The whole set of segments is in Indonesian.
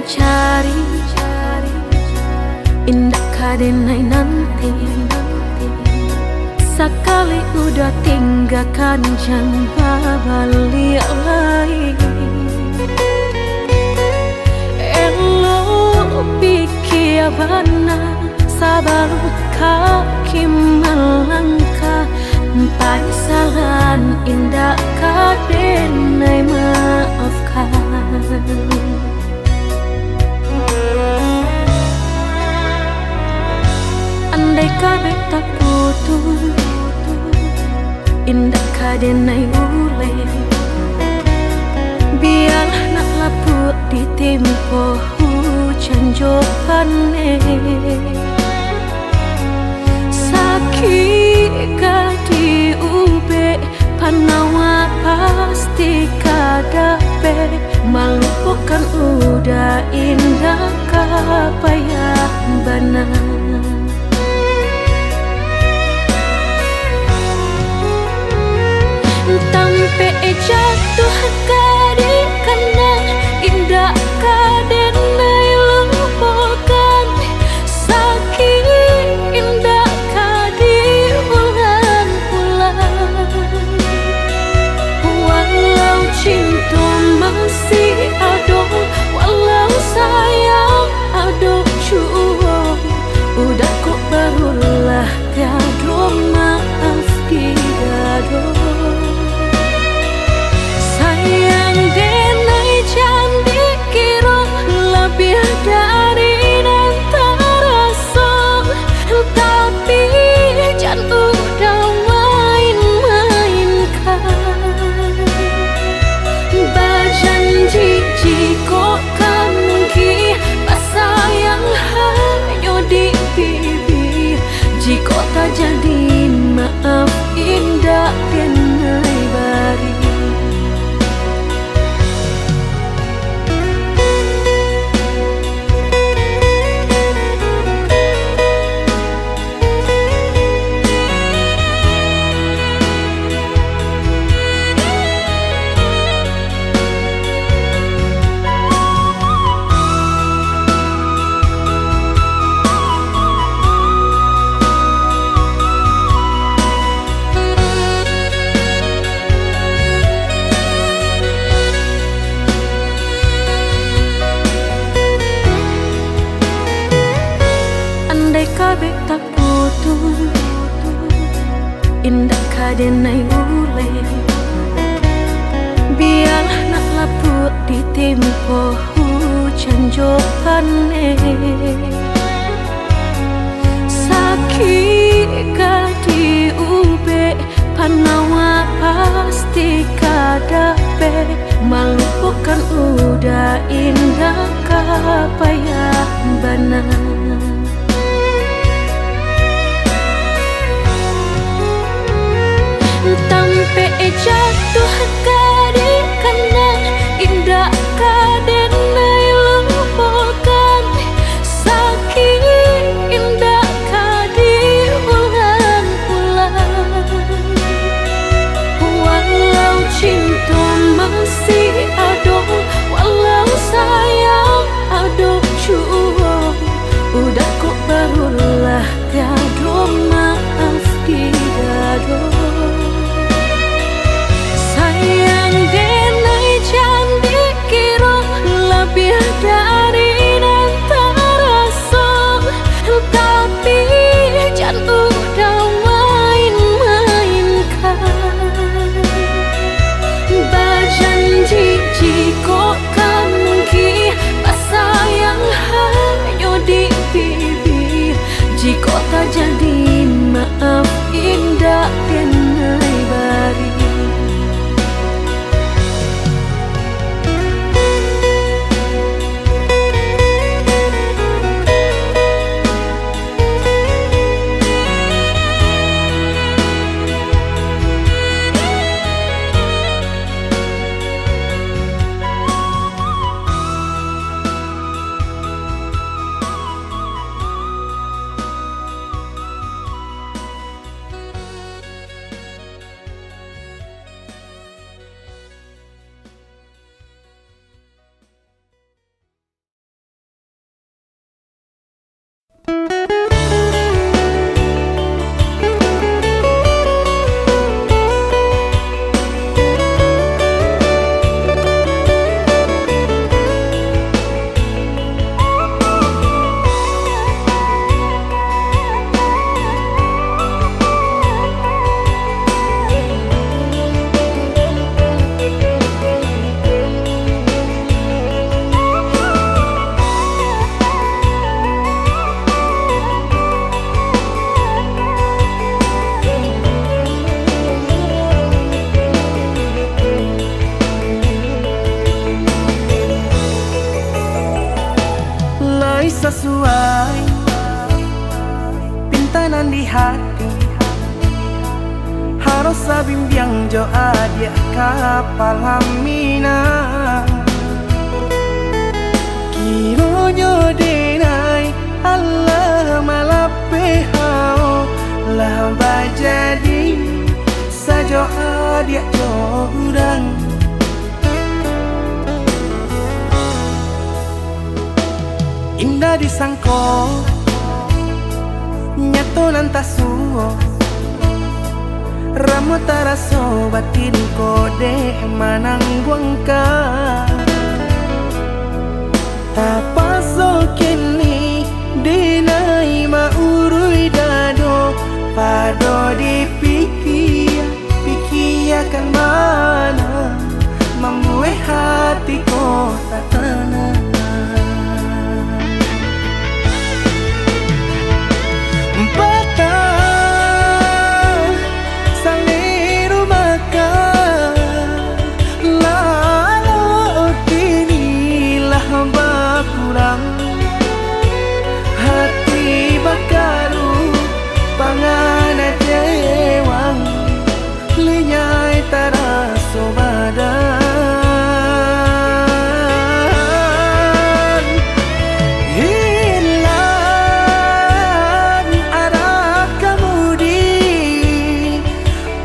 mencari indah kadenai nanti. Sekali udah tinggalkan jangan balik lagi. Elo pikir benar sabar kaki melangkah. Paisalan indah kadenai maafkan. Andai kabeh tak putus, indah kadenai ule. Biarlah nak laput di tempo hujan jopane. Sakit kadi ube panawa pasti kadape. Melupakan udah indah kapayah benar. Tampe jatuh kadi kena indah kadenai lupakan. Sakit indah kadi ulang-ulang. Walau cinta masih ada, walau sayang ada jua, udah kok barulah tiada maaf tiada. Sayang denai jangan dikira lebih dari nanti rasa. Tapi jangan udah main-mainkan. Berjanji jika kamu sayang hanya di bibir. Jika tak jadi maaf indah denai bari. Andai kabeh tak putus, indah kadenai ule. Biarlah nak laput di tempo hujan jopane. Sakit kadi ube panawa pasti kadape. Melupakan udah indah kapayah benar. Tampe jatuh kadi kena indah kadenai lupakan. Sakit indah kadi ulang-ulang. Walau cinta masih ada, walau sayang ada jua, udah kok barulah tiada maaf tiada. Sayang hati. Harus bimbang jo adia kapal hamina. Kironyo denai Allah malape hao lah bajadi sajo adia jo urang. Indah disangko nyato nantasuo Ramo taraso batin kode manang guangka. Tapaso kini dinai maurui dado pado dipikir pikirkan mana membuat hatiku tak tenang. Hati bakaru pangana jewang linyai taraso badan. Hilang arah kemudi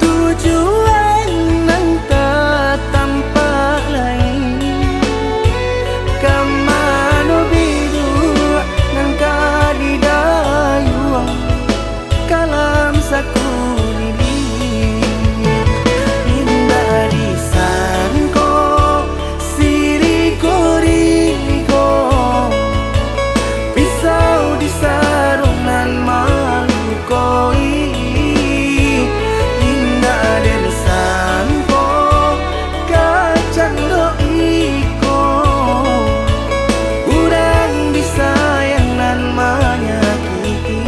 tujuan nang tak tampak lain. Kamano biru nang kadidayuang kalam sakunili. Indah disangko siriko-riko pisau di sarungan malukoi. Indah disangko kacang doiko urang disayang nan menyakiti.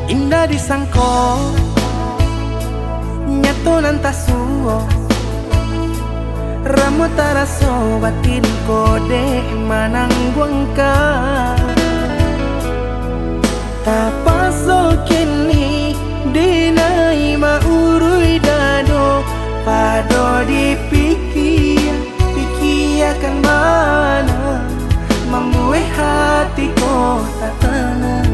Indah disangko nyato nantasuo Ramo taraso batin kode manang guangka. Tapaso kini dinai maurui dado pado dipikir pikirkan mana membuat hatiku tak tenang.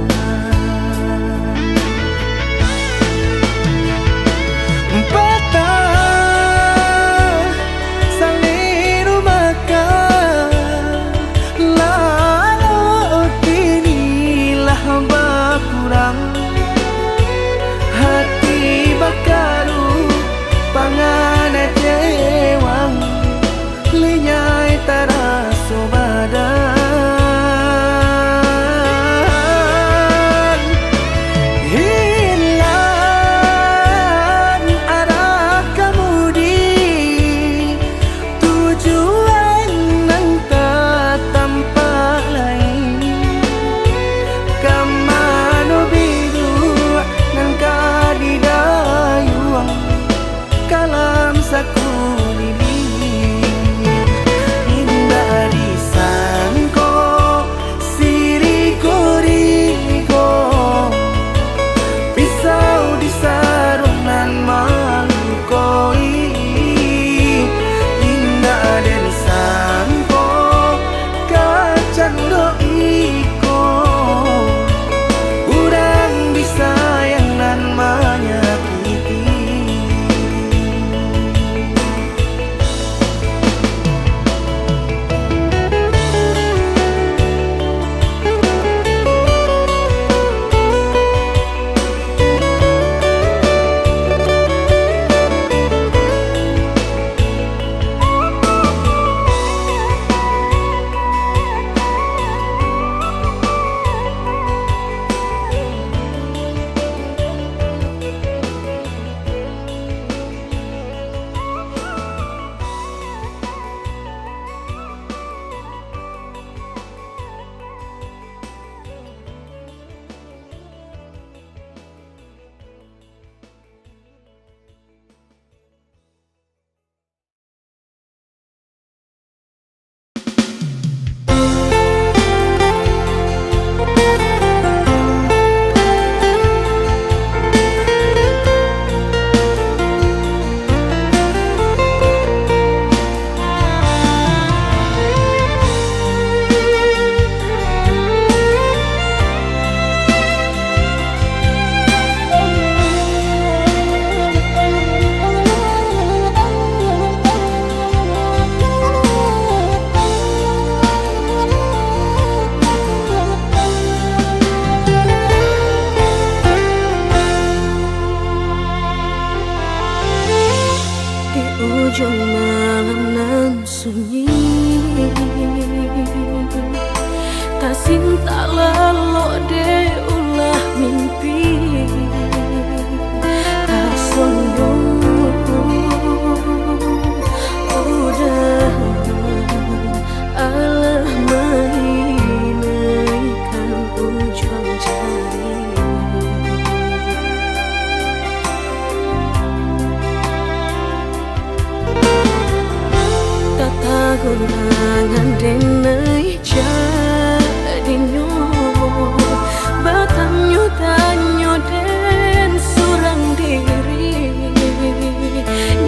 Kurang ujung malam nan sunyi, tak cinta lalu de ulah mimpi, tak sombong udah alah mainkan ujung jari. Gulangan denai jadinyo batanyo tanyo den surang diri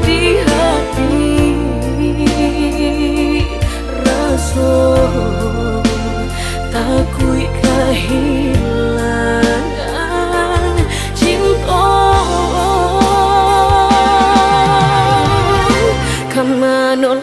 di hati raso takui kehilangan cinta kamanol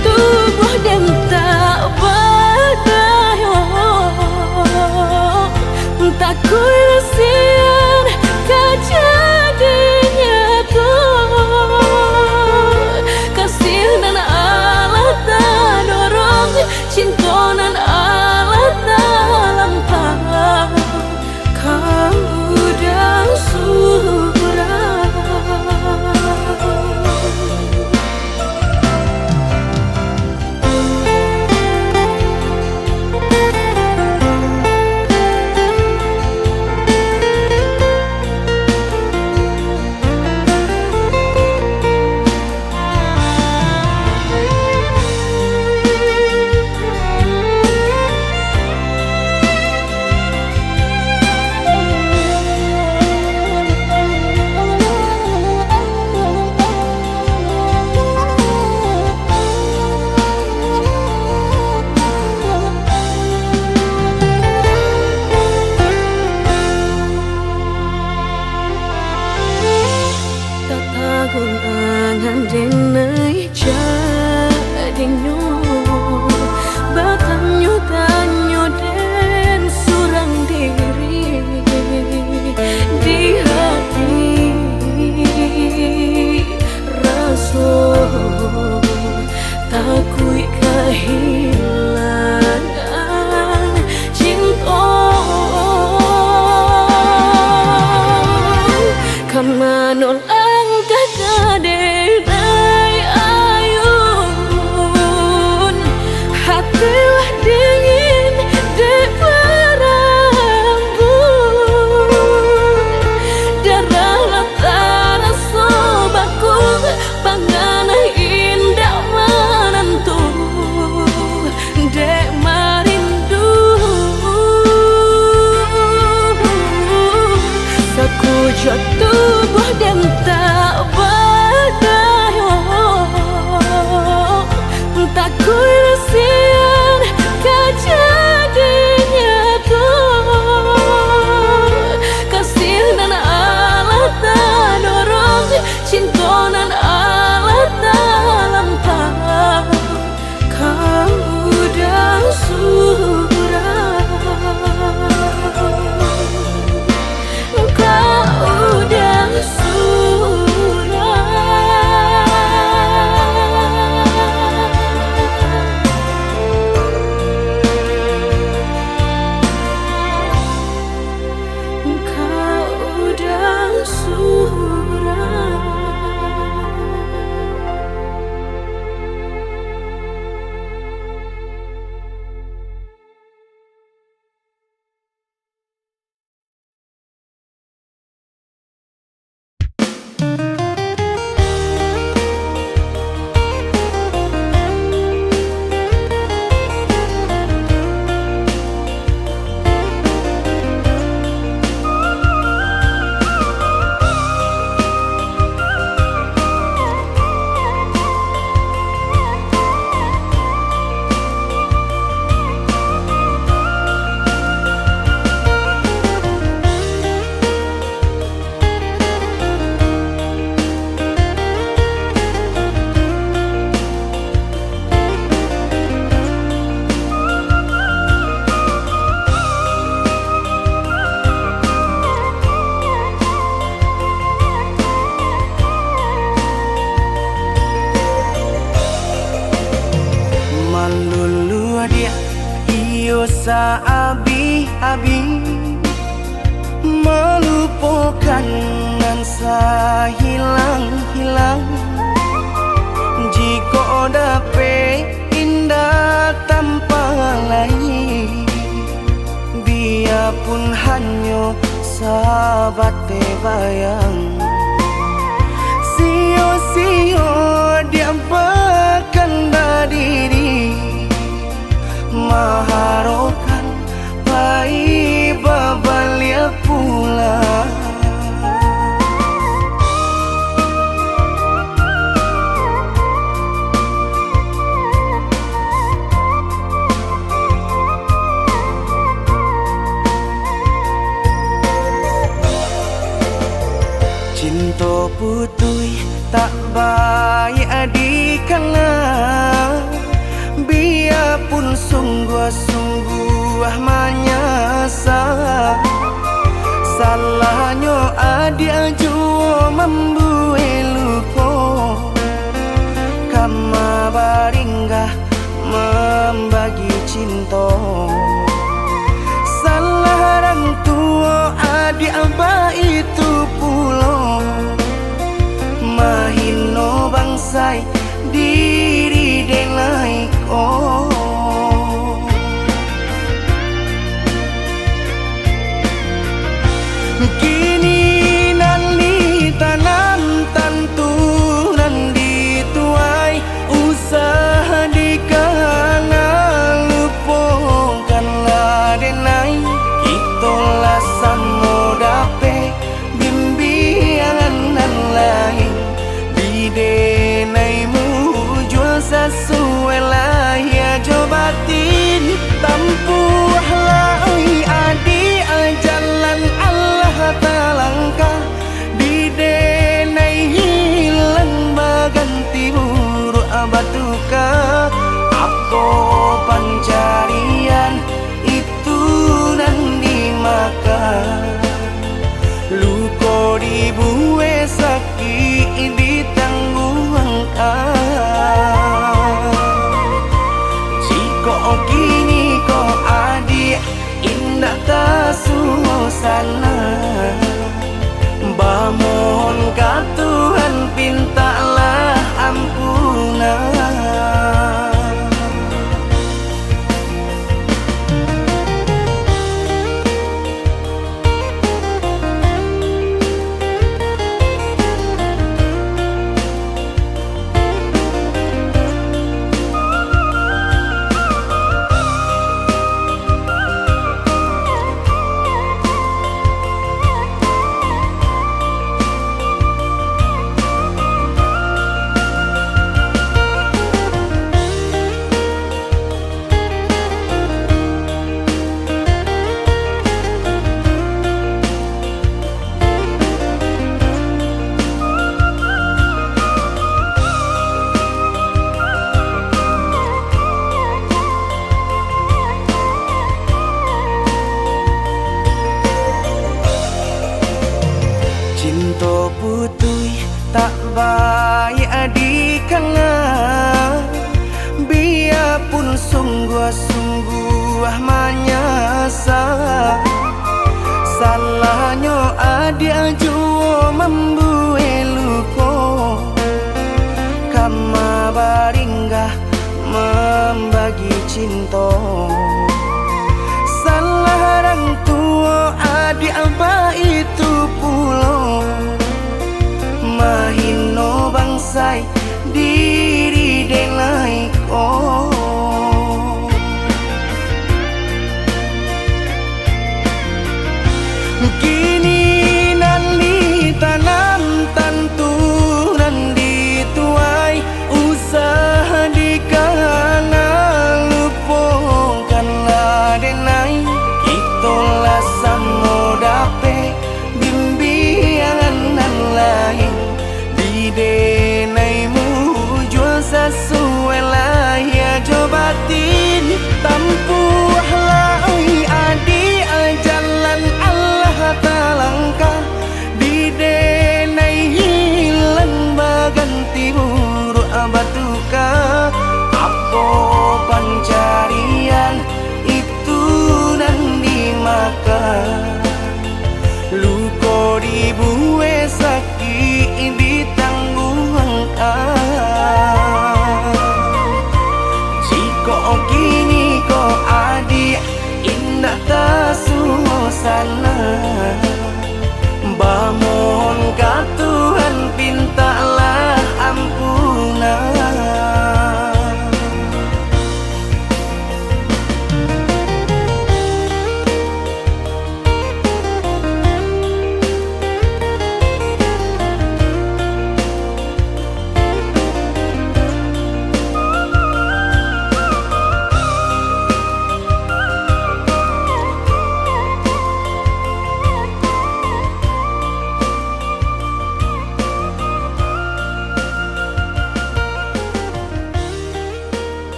tubuh dan tak berdaya, tak kuisian kejadiannya tuh kasih dan Allah tak dorong cinta dan Allah tak lampau kau udah surah. Gulangan denai jadinyo batanyo tanyo den surang diri di hati raso takui kehilangan cinta kamanol tubuh dan tak berdaya, abi-abi melupakan ngansa hilang-hilang. Jika dapat indah tanpa lain, biarpun hanya sahabat bayang. Sio-sio dia bahkan diri maharokan pai babalia pula. Cinta putui tak baik adikana, biarpun sungguh-sungguh menyasa. Salahnya adik jua membuat lupa, kama baringgah membagi cinta. Salah orang tua adik abah itu pulau, mahino bangsai diri denai ko. Kini nali tanam tantu nan dituai, usaha dikana lupakanlah denai. Itulah samo dape bimbingan nan lain, bidenaimu jual sesuai lah ya jobatin. Tampuhlah oi adi jalan Allah talangkah, bidenai hilang baganti buruk abatuka. Apa pencarian itu nan dimakan, luko dibuat sakit ditangguhkan. Jika kini kau adik indah tak suasana, bamohon ka Tuhan pintalah ampunan. Cinta putui tak baik adikana, biarpun sungguh-sungguh menyasa. Salahnya adik jua membuat luka, kama baringgah membagi cinta. Salah orang tua adik abah itu pulau, mahino bangsai diri denai ko. Kini nali tanam tantu nan dituai, usaha dikana lupakanlah denai. Itulah samo dape bimbingan nan lain, bidenaimu jual sesuai lah ya jobatin. Tampuhlah oi adi jalan Allah talangkah, bidenai hilang baganti buruk abatuka. Apa pencarian itu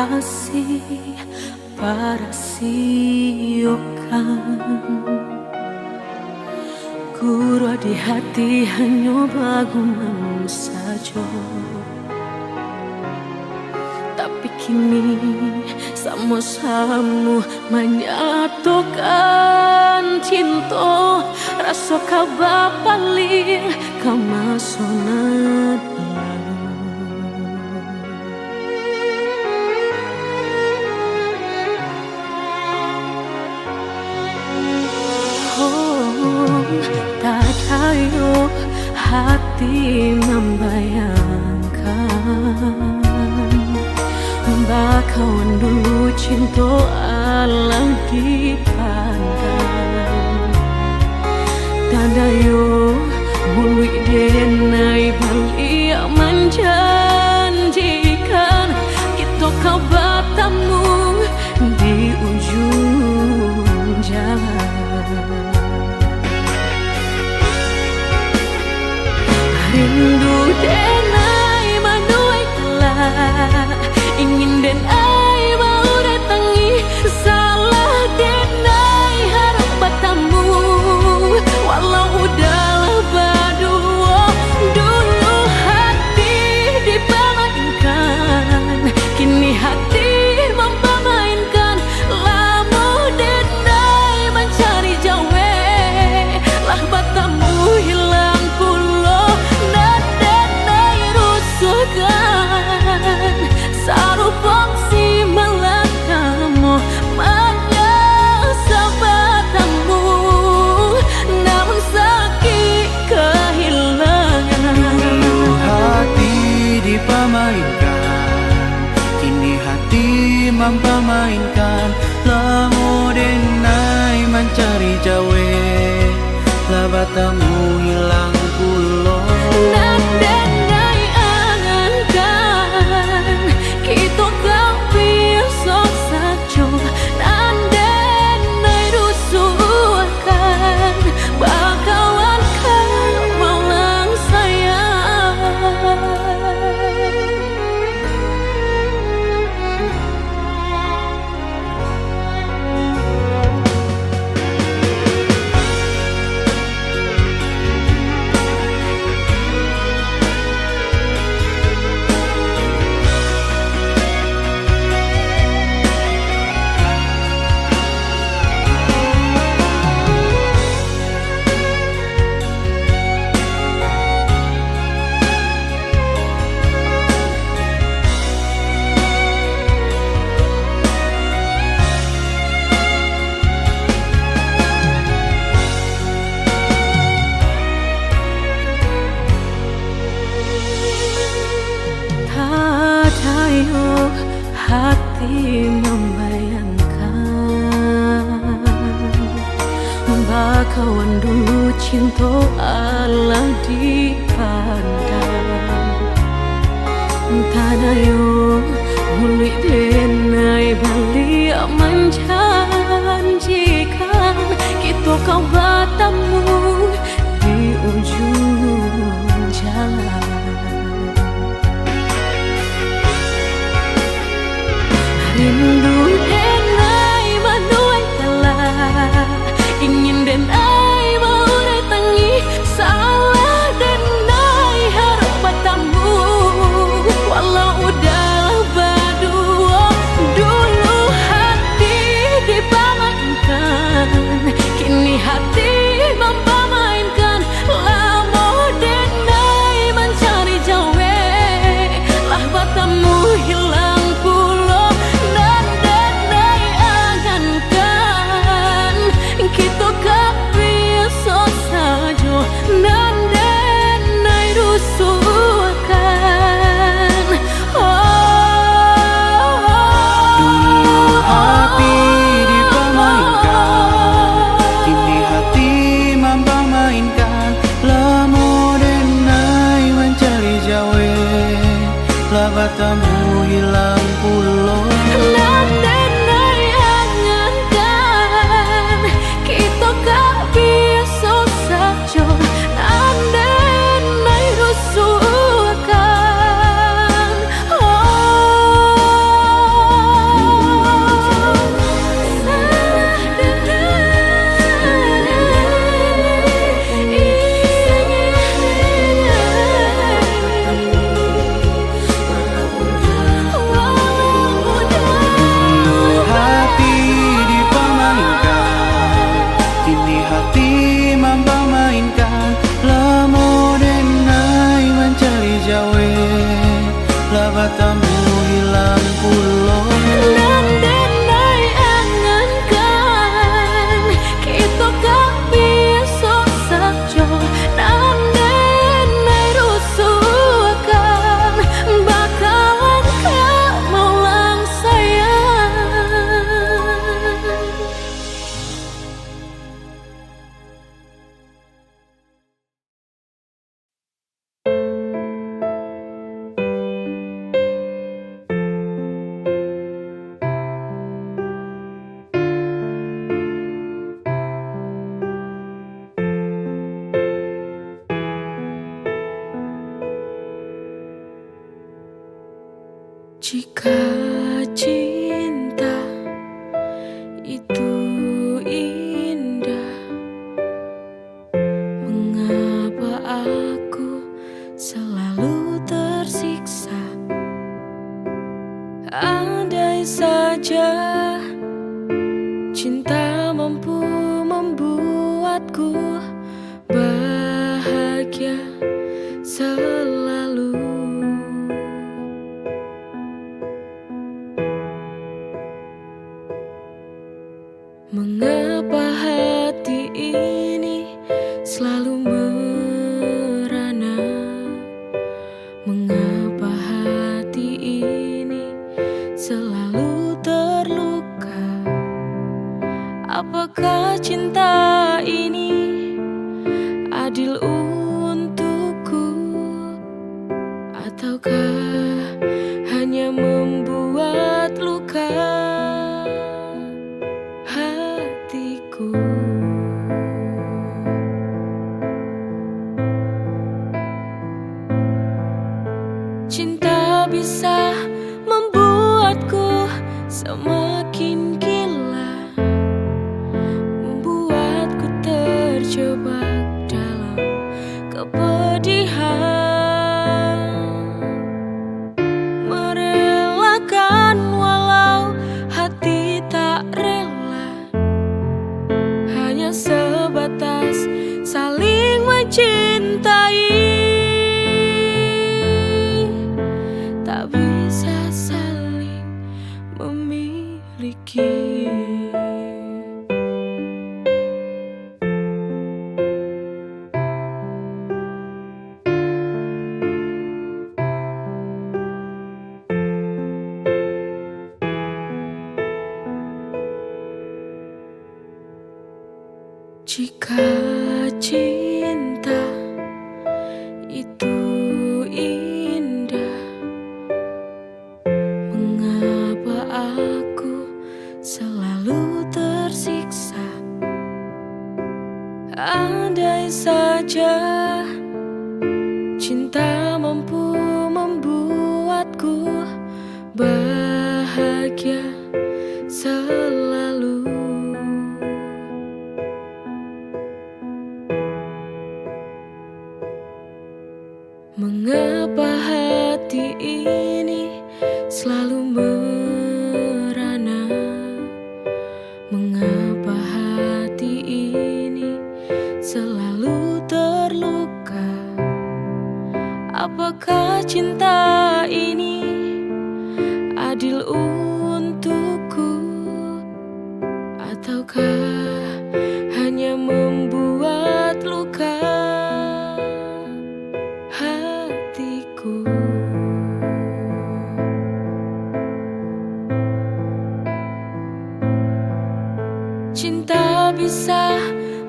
kasih para siokan Guru di hati hanya baguman saja. Tapi kini sama-sama menyatukan cinta. Rasa kabar paling kemasonan tak tahu hati membayangkan bakawan dulu cinta alam dipandang tanda yo bului denai balik menjanjikan kita kau bertemu di ujung jalan. Rindu denai manuai telah ingin denai mau datangi salah denai harap bertemu walau udahlah berdua dulu hati dipermainkan kini hati mempermainkan lama denai mencari jawe lah bertemu hilang pulau dan denai rusukkan sarupang si melakamu menyasa bertemu namun sakit kehilangan. Dulu hati dipermainkan kini hati mempermainkan lamo denai mencari jawe lah bertemu hilang pulau Dan denai angankan kita kau biasa saja dan denai rusuhkan bakawan kau malang sayang. Hati membayangkan bakawan dulu cinta Allah dipandang tanah yo mulut denai balik menjanjikan kita kau bertemu di ujung jalan. Rindu denai manuai telah ingin denai mau datangi salah denai harap bertemu walau udahlah berdua dulu hati dipermainkan kini hati mempermainkan lama denai mencari jawe lah bertemu hilang pulau dan denai angankan kita kau biasa saja dan denai rusukkan. Dulu hati dipermainkan kini hati mempermainkan lamo denai mencari jawe lah bertemu hilang pulau Dan denai angankan kita kau biasa saja dan denai rusukkan. batamu hilang pulau. Dan denai angankan kita kak biasa saja. Dan denai rusuhkan bakalan kak maulang sayang. Jika cinta itu indah, mengapa aku selalu tersiksa? Andai saja cinta mampu membuatku bahagia selalu. Mengapa hati ini selalu merana? Mengapa hati ini selalu terluka? Apakah cinta ini adil untukku? Ataukah hanya membuat luka hatiku? Cinta bisa membuatku semakin gila, membuatku terjebak dalam kepedihan, merelakan walau hati tak rela, hanya sebatas saling mencintai, tak bisa saling memiliki. Jika cinta itu indah, mengapa aku selalu tersiksa? Andai saja cinta mampu membuatku bahagia selalu. Mengapa hati ini selalu merana? Mengapa hati ini selalu terluka? Apakah cinta ini adil untukku? Ataukah hanya membuat luka hatiku? Cinta bisa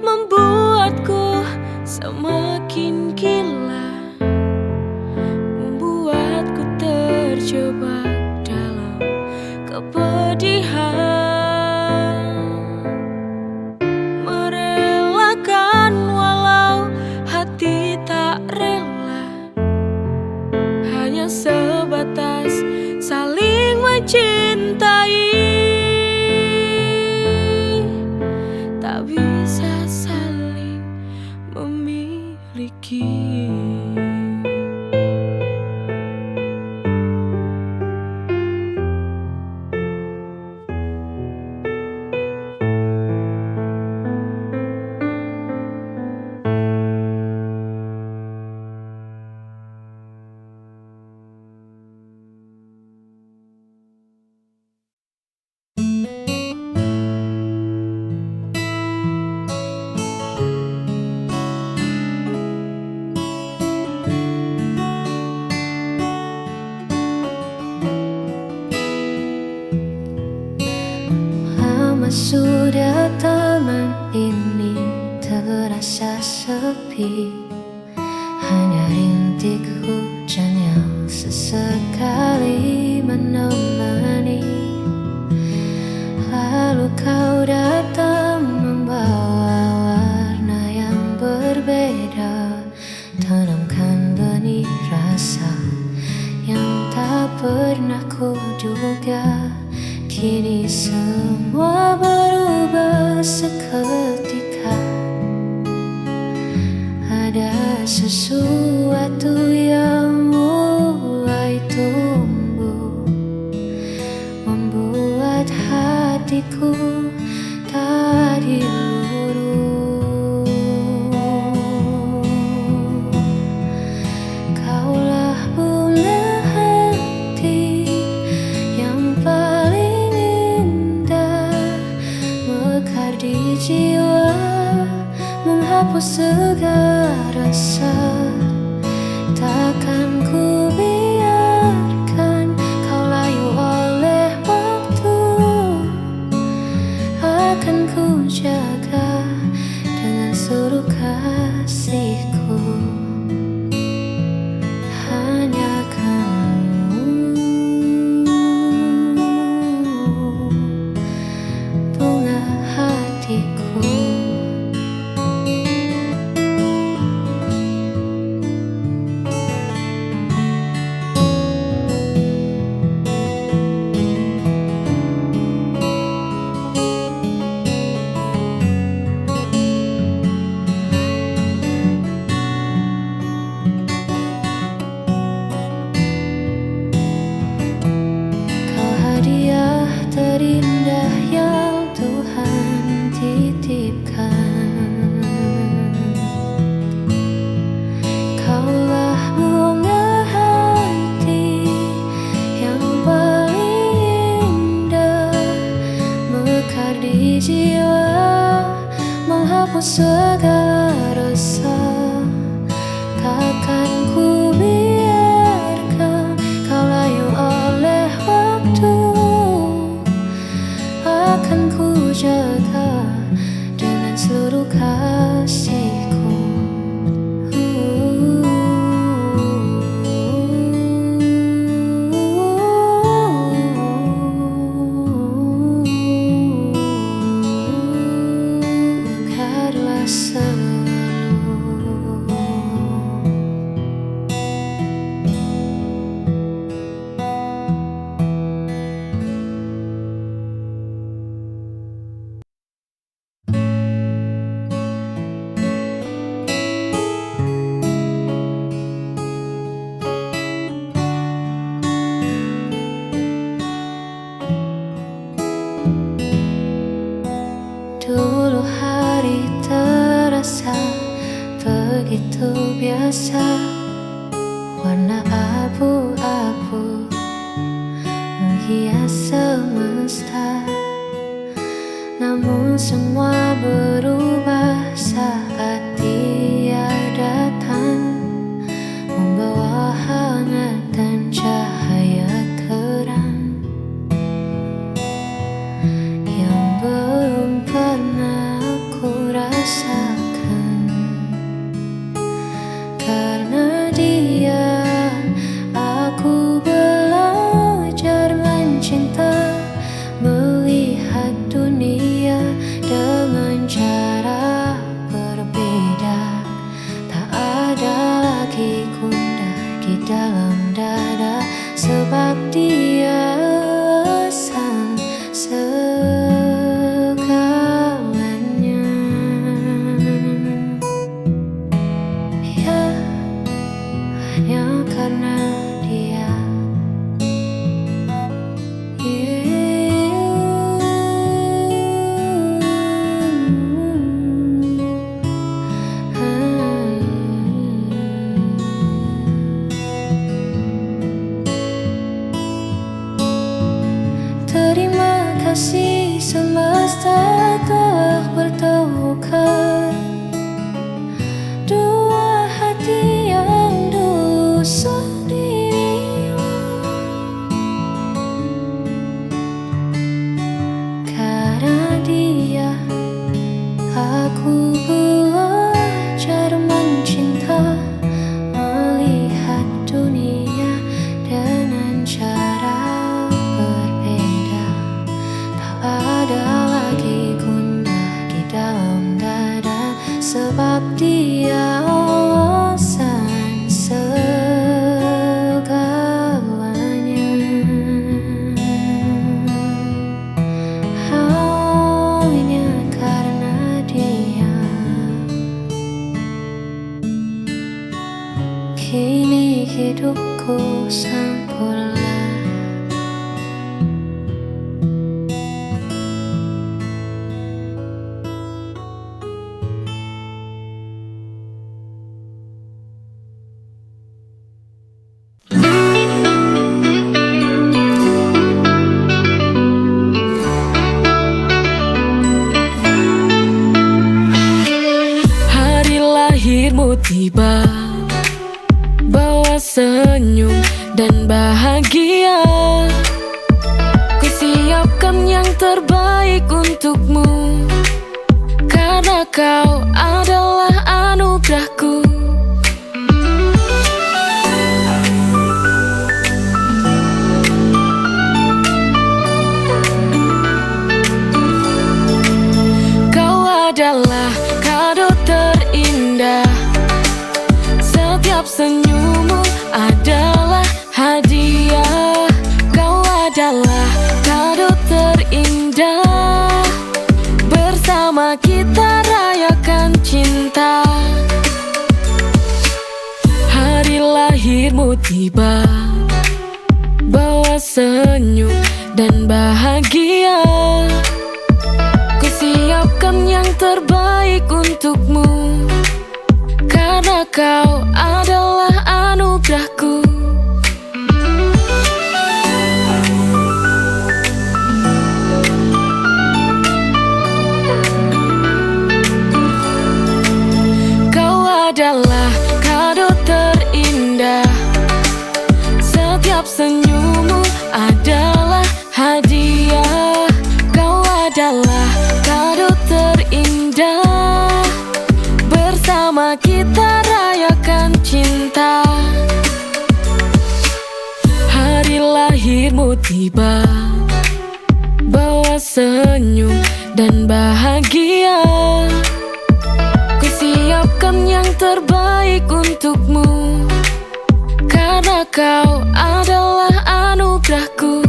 membuatku semakin gila, membuatku terjebak dalam kepedihan, merelakan walau hati tak rela, hanya sebatas saling mencintai, tak bisa saling memiliki. sepi, hanya rintik hujan yang sesekali menemani. Lalu kau datang membawa warna yang berbeda, tanamkan benih rasa yang tak pernah kuduga. Kini semua berubah seketika, ada sesuatu yang mulai tumbuh, membuat hatiku tadi luruh. Kaulah bunga hati yang paling indah, mekar di jiwa, menghapus segala rasa. Takkan ku biarkan kau layu oleh waktu, akan ku jaga dengan seluruh kasihku. Hanya kamu, bunga hatiku. Hadiah terindah yang Tuhan titipkan. Kaulah bunga hati yang paling indah, mekar di jiwa, menghapus segala rasa. Takkan ku biarkan kau layu oleh waktu, akan ku jaga dengan seluruh kasihku. Mekarlah selalu. Dulu hari terasa begitu biasa, warna abu-abu menghias semesta. Namun semua berubah saat Dia datang, membawa hangat dan cahaya terang yang belum pernah aku rasakan. Karena Dia, aku belajar mencinta, melihat dunia dengan cara berbeda. Tak ada lagi gundah di dalam dada, sebab Dia sang segalanya. Ya, hanya karena Dia. Terima kasih semesta telah bertemukan dua hati yang dulu sendiri. Karena Dia, aku belajar dan bahagia. Ku siapkan yang terbaik untukmu, karena kau adalah anugerahku. Kau adalah kado terindah, setiap senyummu adalah hadiah. Kau adalah kado terindah, bersama kita rayakan cinta. Hari lahirmu tiba, bawa senyum dan bahagia. Ku siapkan yang terbaik untukmu, karena kau adalah anugerahku. Kau adalah kado terindah, setiap senyummu adalah hadiah. Kau adalah kado terindah, bersama kita rayakan cinta. Hari lahirmu tiba, bawa senyum dan bahagia. Ku siapkan yang terbaik untukmu, karena kau adalah anugerahku.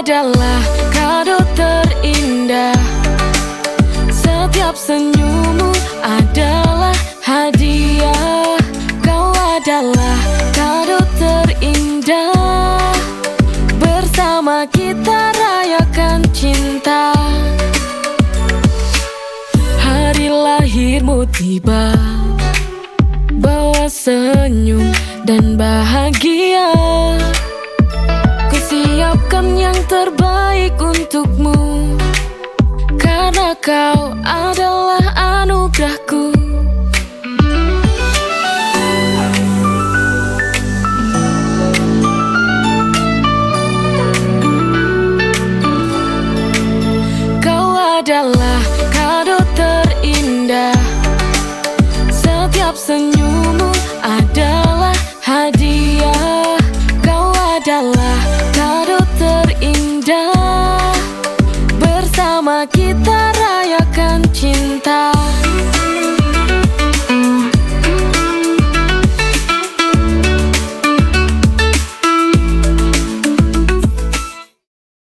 Adalah kado terindah, setiap senyummu adalah hadiah. Kau adalah kado terindah, bersama kita rayakan cinta. Hari lahirmu tiba, bawa senyum dan bahagia. Siapkan yang terbaik untukmu, karena kau adalah anugerahku. Kau adalah kado terindah, setiap senyummu adalah hadiah. Kau adalah kado terindah, bersama kita rayakan cinta.